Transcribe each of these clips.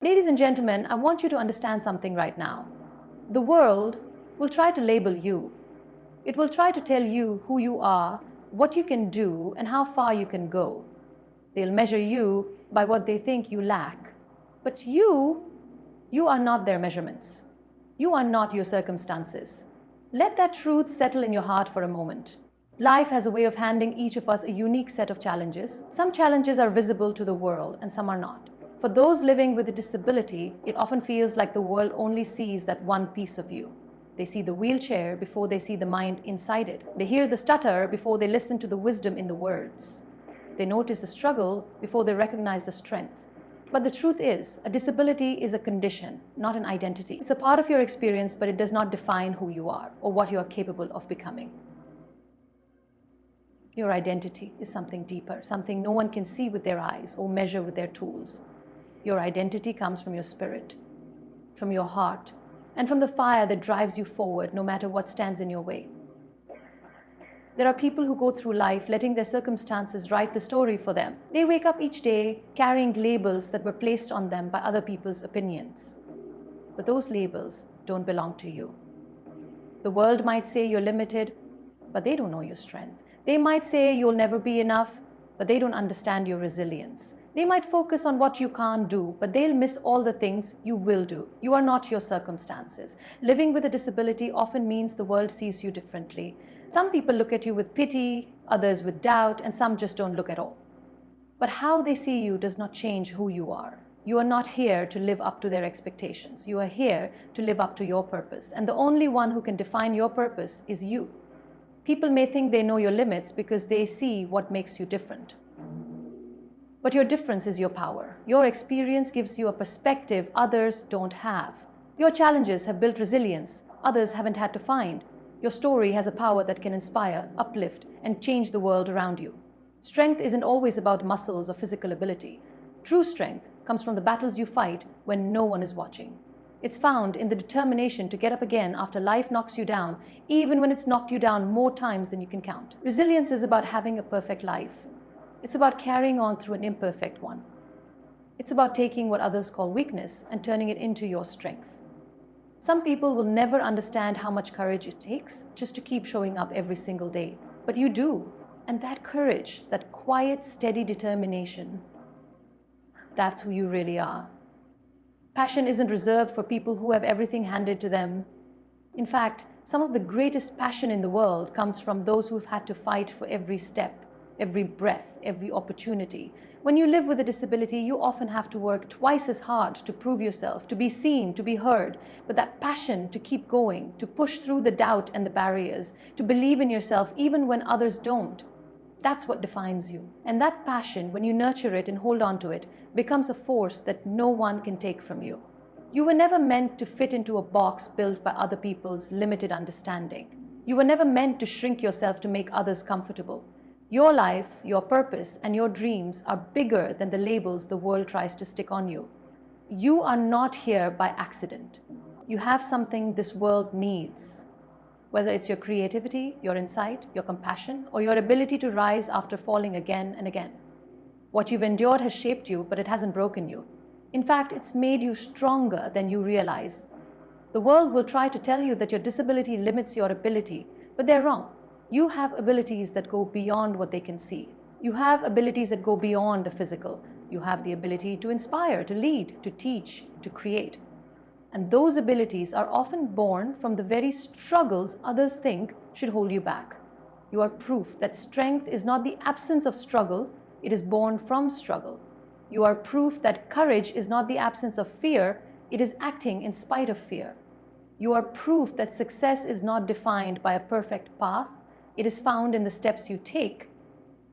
Ladies and gentlemen, I want you to understand something right now. The world will try to label you. It will try to tell you who you are, what you can do, and how far you can go. They'll measure you by what they think you lack. But you are not their measurements. You are not your circumstances. Let that truth settle in your heart for a moment. Life has a way of handing each of us a unique set of challenges. Some challenges are visible to the world and some are not. For those living with a disability, it often feels like the world only sees that one piece of you. They see the wheelchair before they see the mind inside it. They hear the stutter before they listen to the wisdom in the words. They notice the struggle before they recognize the strength. But the truth is, a disability is a condition, not an identity. It's a part of your experience, but it does not define who you are or what you are capable of becoming. Your identity is something deeper, something no one can see with their eyes or measure with their tools. Your identity comes from your spirit, from your heart, and from the fire that drives you forward no matter what stands in your way. There are people who go through life letting their circumstances write the story for them. They wake up each day carrying labels that were placed on them by other people's opinions. But those labels don't belong to you. The world might say you're limited, but they don't know your strength. They might say you'll never be enough, but they don't understand your resilience. They might focus on what you can't do, but they'll miss all the things you will do. You are not your circumstances. Living with a disability often means the world sees you differently. Some people look at you with pity, others with doubt, and some just don't look at all. But how they see you does not change who you are. You are not here to live up to their expectations. You are here to live up to your purpose. And the only one who can define your purpose is you. People may think they know your limits because they see what makes you different. But your difference is your power. Your experience gives you a perspective others don't have. Your challenges have built resilience others haven't had to find. Your story has a power that can inspire, uplift, and change the world around you. Strength isn't always about muscles or physical ability. True strength comes from the battles you fight when no one is watching. It's found in the determination to get up again after life knocks you down, even when it's knocked you down more times than you can count. Resilience is about having a perfect life. It's about carrying on through an imperfect one. It's about taking what others call weakness and turning it into your strength. Some people will never understand how much courage it takes just to keep showing up every single day. But you do. And that courage, that quiet, steady determination, that's who you really are. Passion isn't reserved for people who have everything handed to them. In fact, some of the greatest passion in the world comes from those who've had to fight for every step, every breath, every opportunity. When you live with a disability, you often have to work twice as hard to prove yourself, to be seen, to be heard. But that passion to keep going, to push through the doubt and the barriers, to believe in yourself even when others don't, that's what defines you. And that passion, when you nurture it and hold on to it, becomes a force that no one can take from you. You were never meant to fit into a box built by other people's limited understanding. You were never meant to shrink yourself to make others comfortable. Your life, your purpose, and your dreams are bigger than the labels the world tries to stick on you. You are not here by accident. You have something this world needs. Whether it's your creativity, your insight, your compassion, or your ability to rise after falling again and again. What you've endured has shaped you, but it hasn't broken you. In fact, it's made you stronger than you realize. The world will try to tell you that your disability limits your ability, but they're wrong. You have abilities that go beyond what they can see. You have abilities that go beyond the physical. You have the ability to inspire, to lead, to teach, to create. And those abilities are often born from the very struggles others think should hold you back. You are proof that strength is not the absence of struggle, it is born from struggle. You are proof that courage is not the absence of fear, it is acting in spite of fear. You are proof that success is not defined by a perfect path, it is found in the steps you take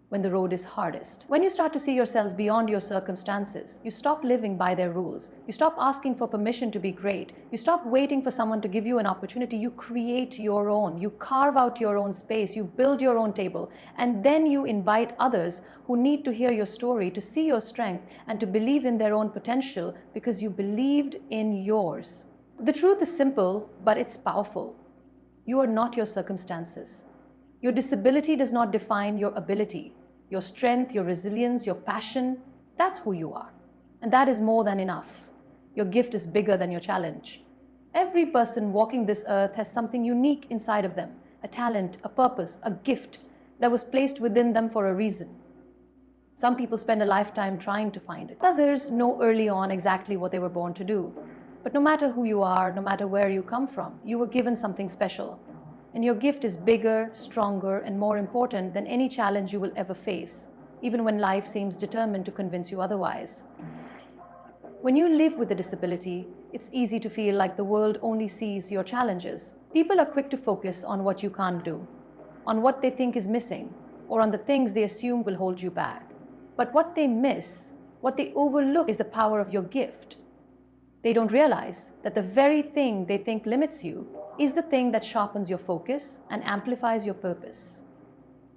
when the road is hardest. When you start to see yourself beyond your circumstances, you stop living by their rules. You stop asking for permission to be great. You stop waiting for someone to give you an opportunity. You create your own. You carve out your own space. You build your own table. And then you invite others who need to hear your story, to see your strength, and to believe in their own potential because you believed in yours. The truth is simple, but it's powerful. You are not your circumstances. Your disability does not define your ability. Your strength, your resilience, your passion, that's who you are. And that is more than enough. Your gift is bigger than your challenge. Every person walking this earth has something unique inside of them, a talent, a purpose, a gift that was placed within them for a reason. Some people spend a lifetime trying to find it. Others know early on exactly what they were born to do. But no matter who you are, no matter where you come from, you were given something special. And your gift is bigger, stronger, and more important than any challenge you will ever face, even when life seems determined to convince you otherwise. When you live with a disability, it's easy to feel like the world only sees your challenges. People are quick to focus on what you can't do, on what they think is missing, or on the things they assume will hold you back. But what they miss, what they overlook, is the power of your gift. They don't realize that the very thing they think limits you is the thing that sharpens your focus and amplifies your purpose.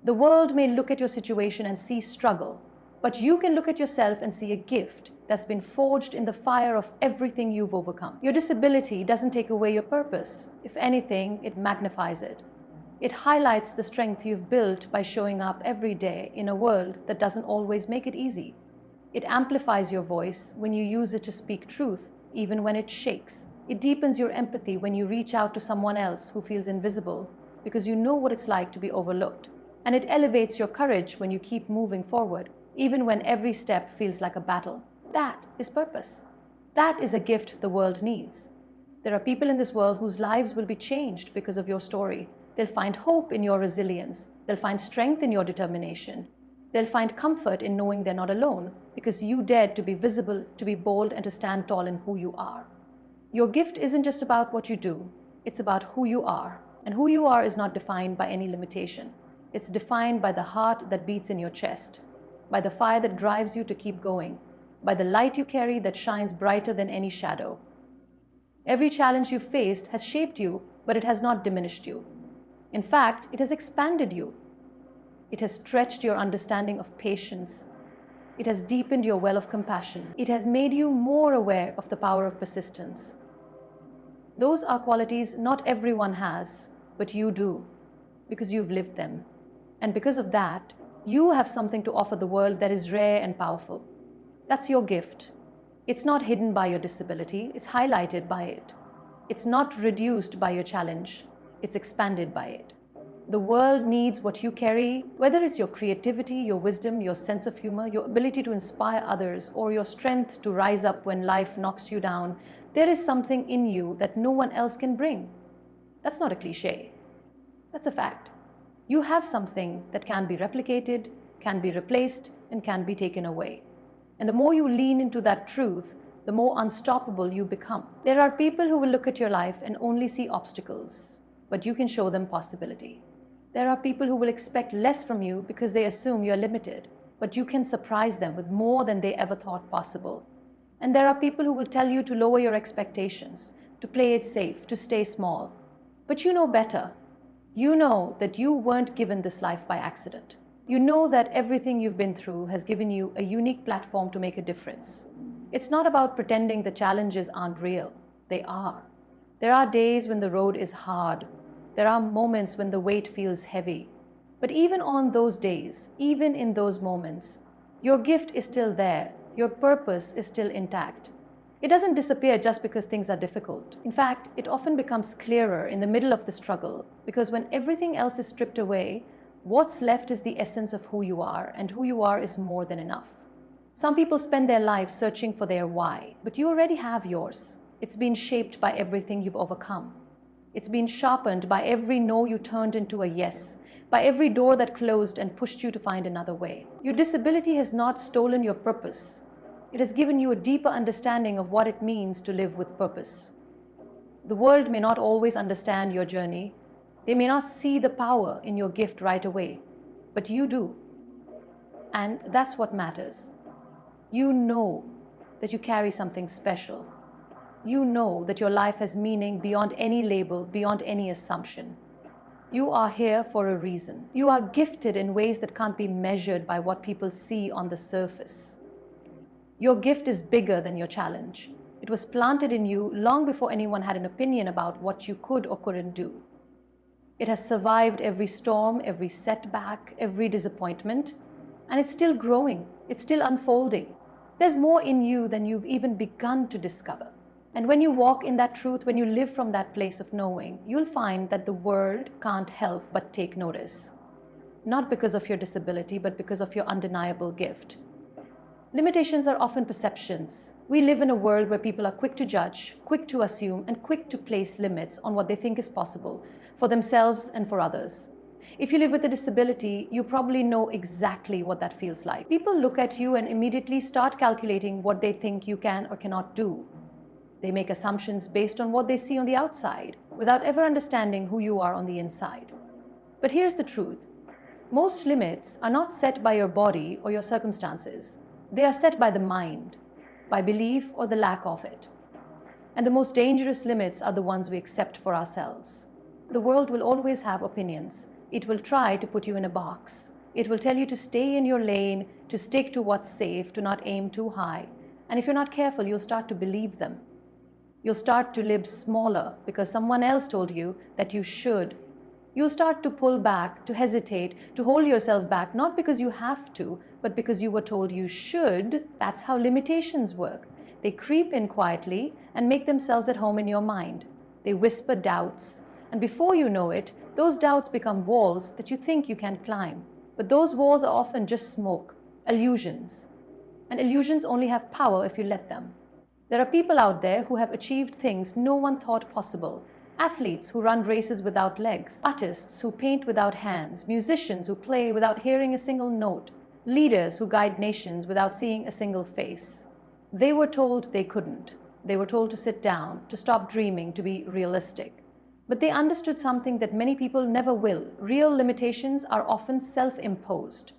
The world may look at your situation and see struggle, but you can look at yourself and see a gift that's been forged in the fire of everything you've overcome. Your disability doesn't take away your purpose. If anything, it magnifies it. It highlights the strength you've built by showing up every day in a world that doesn't always make it easy. It amplifies your voice when you use it to speak truth, even when it shakes. It deepens your empathy when you reach out to someone else who feels invisible, because you know what it's like to be overlooked. And it elevates your courage when you keep moving forward, even when every step feels like a battle. That is purpose. That is a gift the world needs. There are people in this world whose lives will be changed because of your story. They'll find hope in your resilience. They'll find strength in your determination. They'll find comfort in knowing they're not alone because you dared to be visible, to be bold, and to stand tall in who you are. Your gift isn't just about what you do. It's about who you are. And who you are is not defined by any limitation. It's defined by the heart that beats in your chest, by the fire that drives you to keep going, by the light you carry that shines brighter than any shadow. Every challenge you've faced has shaped you, but it has not diminished you. In fact, it has expanded you. It has stretched your understanding of patience. It has deepened your well of compassion. It has made you more aware of the power of persistence. Those are qualities not everyone has, but you do, because you've lived them. And because of that, you have something to offer the world that is rare and powerful. That's your gift. It's not hidden by your disability, it's highlighted by it. It's not reduced by your challenge, it's expanded by it. The world needs what you carry, whether it's your creativity, your wisdom, your sense of humor, your ability to inspire others, or your strength to rise up when life knocks you down. There is something in you that no one else can bring. That's not a cliche. That's a fact. You have something that can be replicated, can be replaced, and can be taken away. And the more you lean into that truth, the more unstoppable you become. There are people who will look at your life and only see obstacles, but you can show them possibility. There are people who will expect less from you because they assume you're limited, but you can surprise them with more than they ever thought possible. And there are people who will tell you to lower your expectations, to play it safe, to stay small. But you know better. You know that you weren't given this life by accident. You know that everything you've been through has given you a unique platform to make a difference. It's not about pretending the challenges aren't real. They are. There are days when the road is hard. There are moments when the weight feels heavy. But even on those days, even in those moments, your gift is still there. Your purpose is still intact. It doesn't disappear just because things are difficult. In fact, it often becomes clearer in the middle of the struggle, because when everything else is stripped away, what's left is the essence of who you are, and who you are is more than enough. Some people spend their lives searching for their why, but you already have yours. It's been shaped by everything you've overcome. It's been sharpened by every no you turned into a yes, by every door that closed and pushed you to find another way. Your disability has not stolen your purpose. It has given you a deeper understanding of what it means to live with purpose. The world may not always understand your journey. They may not see the power in your gift right away, but you do. And that's what matters. You know that you carry something special. You know that your life has meaning beyond any label, beyond any assumption. You are here for a reason. You are gifted in ways that can't be measured by what people see on the surface. Your gift is bigger than your challenge. It was planted in you long before anyone had an opinion about what you could or couldn't do. It has survived every storm, every setback, every disappointment, and it's still growing. It's still unfolding. There's more in you than you've even begun to discover. And when you walk in that truth, when you live from that place of knowing, you'll find that the world can't help but take notice. Not because of your disability, but because of your undeniable gift. Limitations are often perceptions. We live in a world where people are quick to judge, quick to assume, and quick to place limits on what they think is possible for themselves and for others. If you live with a disability, you probably know exactly what that feels like. People look at you and immediately start calculating what they think you can or cannot do. They make assumptions based on what they see on the outside, without ever understanding who you are on the inside. But here's the truth. Most limits are not set by your body or your circumstances. They are set by the mind, by belief or the lack of it. And the most dangerous limits are the ones we accept for ourselves. The world will always have opinions. It will try to put you in a box. It will tell you to stay in your lane, to stick to what's safe, to not aim too high. And if you're not careful, you'll start to believe them. You'll start to live smaller because someone else told you that you should. You'll start to pull back, to hesitate, to hold yourself back, not because you have to, but because you were told you should. That's how limitations work. They creep in quietly and make themselves at home in your mind. They whisper doubts. And before you know it, those doubts become walls that you think you can climb. But those walls are often just smoke, illusions. And illusions only have power if you let them. There are people out there who have achieved things no one thought possible. Athletes who run races without legs, artists who paint without hands, musicians who play without hearing a single note, leaders who guide nations without seeing a single face. They were told they couldn't. They were told to sit down, to stop dreaming, to be realistic. But they understood something that many people never will. Real limitations are often self-imposed.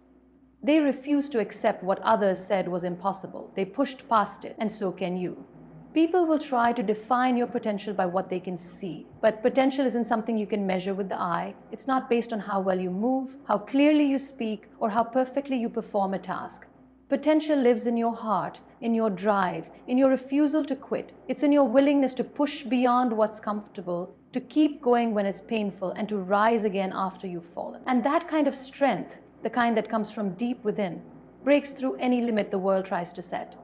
They refused to accept what others said was impossible. They pushed past it, and so can you. People will try to define your potential by what they can see. But potential isn't something you can measure with the eye. It's not based on how well you move, how clearly you speak, or how perfectly you perform a task. Potential lives in your heart, in your drive, in your refusal to quit. It's in your willingness to push beyond what's comfortable, to keep going when it's painful, and to rise again after you've fallen. And that kind of strength, the kind that comes from deep within, breaks through any limit the world tries to set.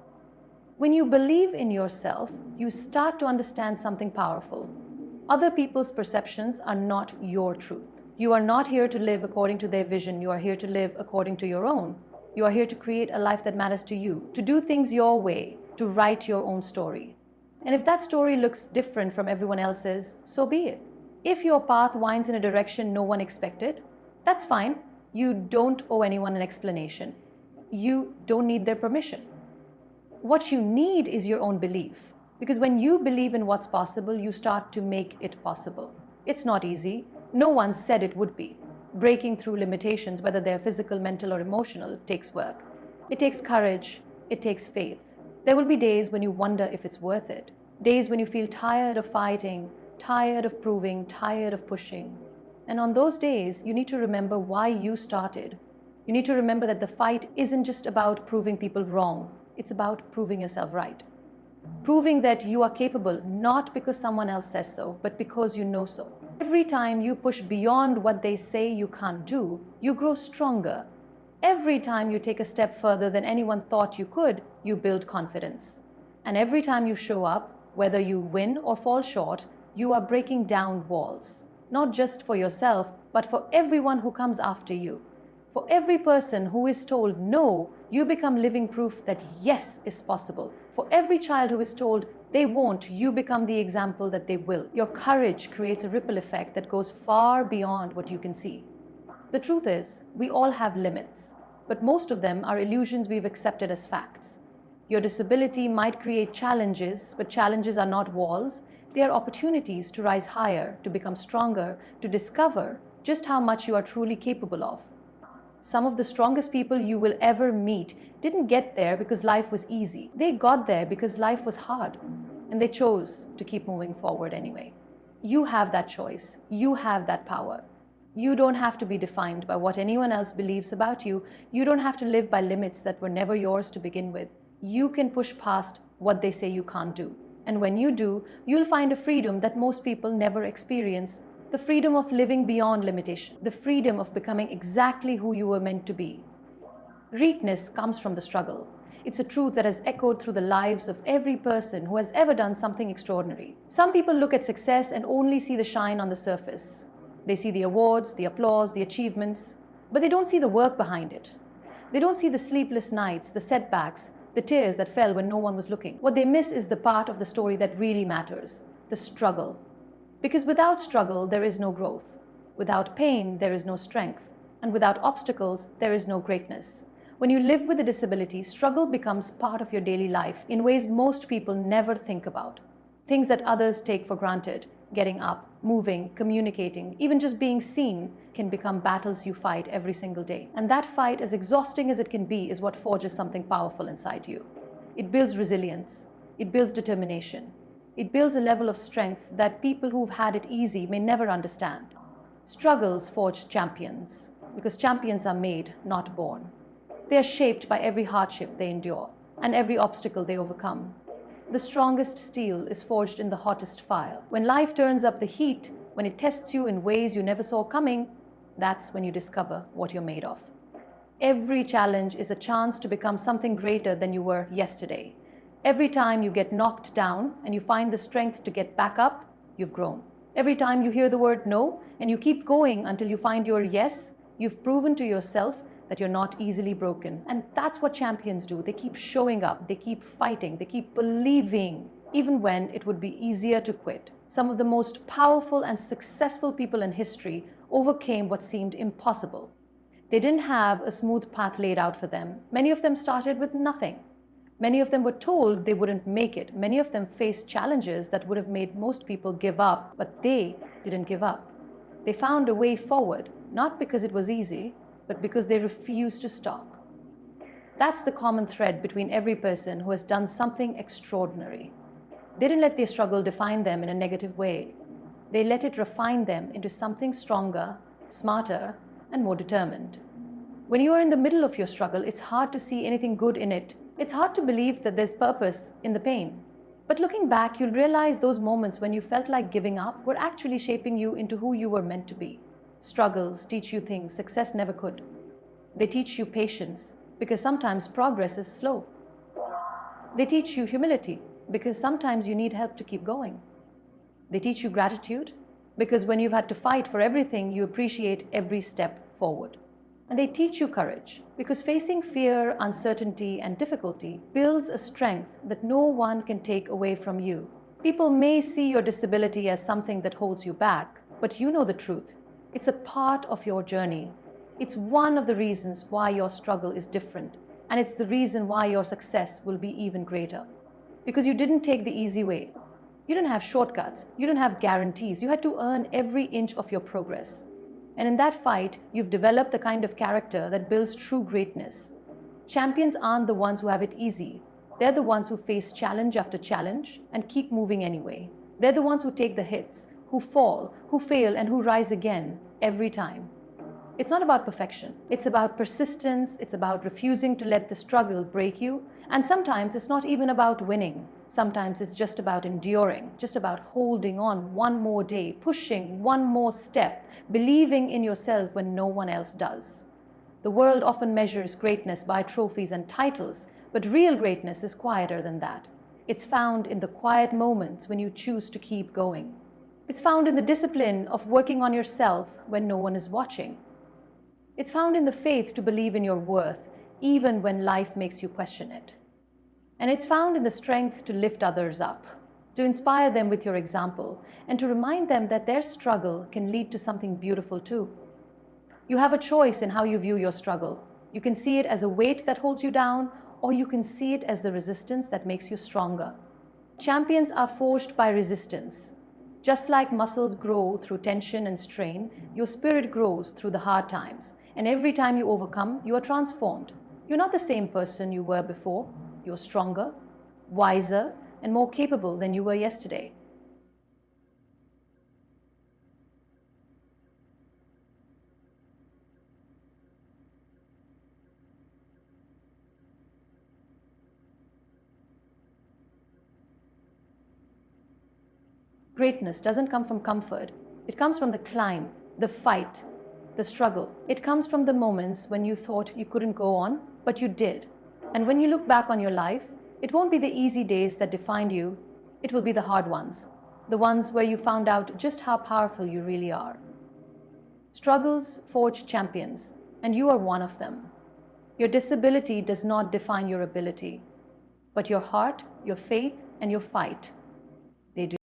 When you believe in yourself, you start to understand something powerful. Other people's perceptions are not your truth. You are not here to live according to their vision. You are here to live according to your own. You are here to create a life that matters to you, to do things your way, to write your own story. And if that story looks different from everyone else's, so be it. If your path winds in a direction no one expected, that's fine. You don't owe anyone an explanation. You don't need their permission. What you need is your own belief. Because when you believe in what's possible, you start to make it possible. It's not easy. No one said it would be. Breaking through limitations, whether they're physical, mental, or emotional, takes work. It takes courage. It takes faith. There will be days when you wonder if it's worth it. Days when you feel tired of fighting, tired of proving, tired of pushing. And on those days, you need to remember why you started. You need to remember that the fight isn't just about proving people wrong. It's about proving yourself right. Proving that you are capable, not because someone else says so, but because you know so. Every time you push beyond what they say you can't do, you grow stronger. Every time you take a step further than anyone thought you could, you build confidence. And every time you show up, whether you win or fall short, you are breaking down walls. Not just for yourself, but for everyone who comes after you. For every person who is told no, you become living proof that yes is possible. For every child who is told they won't, you become the example that they will. Your courage creates a ripple effect that goes far beyond what you can see. The truth is, we all have limits, but most of them are illusions we've accepted as facts. Your disability might create challenges, but challenges are not walls. They are opportunities to rise higher, to become stronger, to discover just how much you are truly capable of. Some of the strongest people you will ever meet didn't get there because life was easy. They got there because life was hard, and they chose to keep moving forward anyway. You have that choice. You have that power. You don't have to be defined by what anyone else believes about you. You don't have to live by limits that were never yours to begin with. You can push past what they say you can't do. And when you do, you'll find a freedom that most people never experience. The freedom of living beyond limitation. The freedom of becoming exactly who you were meant to be. Greatness comes from the struggle. It's a truth that has echoed through the lives of every person who has ever done something extraordinary. Some people look at success and only see the shine on the surface. They see the awards, the applause, the achievements, but they don't see the work behind it. They don't see the sleepless nights, the setbacks, the tears that fell when no one was looking. What they miss is the part of the story that really matters, the struggle. Because without struggle, there is no growth. Without pain, there is no strength. And without obstacles, there is no greatness. When you live with a disability, struggle becomes part of your daily life in ways most people never think about. Things that others take for granted, getting up, moving, communicating, even just being seen, can become battles you fight every single day. And that fight, as exhausting as it can be, is what forges something powerful inside you. It builds resilience. It builds determination. It builds a level of strength that people who've had it easy may never understand. Struggles forge champions, because champions are made, not born. They are shaped by every hardship they endure and every obstacle they overcome. The strongest steel is forged in the hottest fire. When life turns up the heat, when it tests you in ways you never saw coming, that's when you discover what you're made of. Every challenge is a chance to become something greater than you were yesterday. Every time you get knocked down and you find the strength to get back up, you've grown. Every time you hear the word no and you keep going until you find your yes, you've proven to yourself that you're not easily broken. And that's what champions do. They keep showing up, they keep fighting, they keep believing, even when it would be easier to quit. Some of the most powerful and successful people in history overcame what seemed impossible. They didn't have a smooth path laid out for them. Many of them started with nothing. Many of them were told they wouldn't make it. Many of them faced challenges that would have made most people give up, but they didn't give up. They found a way forward, not because it was easy, but because they refused to stop. That's the common thread between every person who has done something extraordinary. They didn't let their struggle define them in a negative way. They let it refine them into something stronger, smarter, and more determined. When you are in the middle of your struggle, it's hard to see anything good in it. It's hard to believe that there's purpose in the pain. But looking back, you'll realize those moments when you felt like giving up were actually shaping you into who you were meant to be. Struggles teach you things success never could. They teach you patience, because sometimes progress is slow. They teach you humility, because sometimes you need help to keep going. They teach you gratitude, because when you've had to fight for everything, you appreciate every step forward. And they teach you courage, because facing fear, uncertainty, and difficulty builds a strength that no one can take away from you. People may see your disability as something that holds you back, but you know the truth. It's a part of your journey. It's one of the reasons why your struggle is different, and it's the reason why your success will be even greater. Because you didn't take the easy way. You didn't have shortcuts. You didn't have guarantees. You had to earn every inch of your progress. And in that fight, you've developed the kind of character that builds true greatness. Champions aren't the ones who have it easy. They're the ones who face challenge after challenge and keep moving anyway. They're the ones who take the hits, who fall, who fail, and who rise again every time. It's not about perfection. It's about persistence. It's about refusing to let the struggle break you. And sometimes it's not even about winning. Sometimes it's just about enduring, just about holding on one more day, pushing one more step, believing in yourself when no one else does. The world often measures greatness by trophies and titles, but real greatness is quieter than that. It's found in the quiet moments when you choose to keep going. It's found in the discipline of working on yourself when no one is watching. It's found in the faith to believe in your worth, even when life makes you question it. And it's found in the strength to lift others up, to inspire them with your example, and to remind them that their struggle can lead to something beautiful too. You have a choice in how you view your struggle. You can see it as a weight that holds you down, or you can see it as the resistance that makes you stronger. Champions are forged by resistance. Just like muscles grow through tension and strain, your spirit grows through the hard times. And every time you overcome, you are transformed. You're not the same person you were before. You're stronger, wiser, and more capable than you were yesterday. Greatness doesn't come from comfort. It comes from the climb, the fight, the struggle. It comes from the moments when you thought you couldn't go on, but you did. And when you look back on your life, it won't be the easy days that defined you, it will be the hard ones, the ones where you found out just how powerful you really are. Struggles forge champions, and you are one of them. Your disability does not define your ability, but your heart, your faith, and your fight, they do.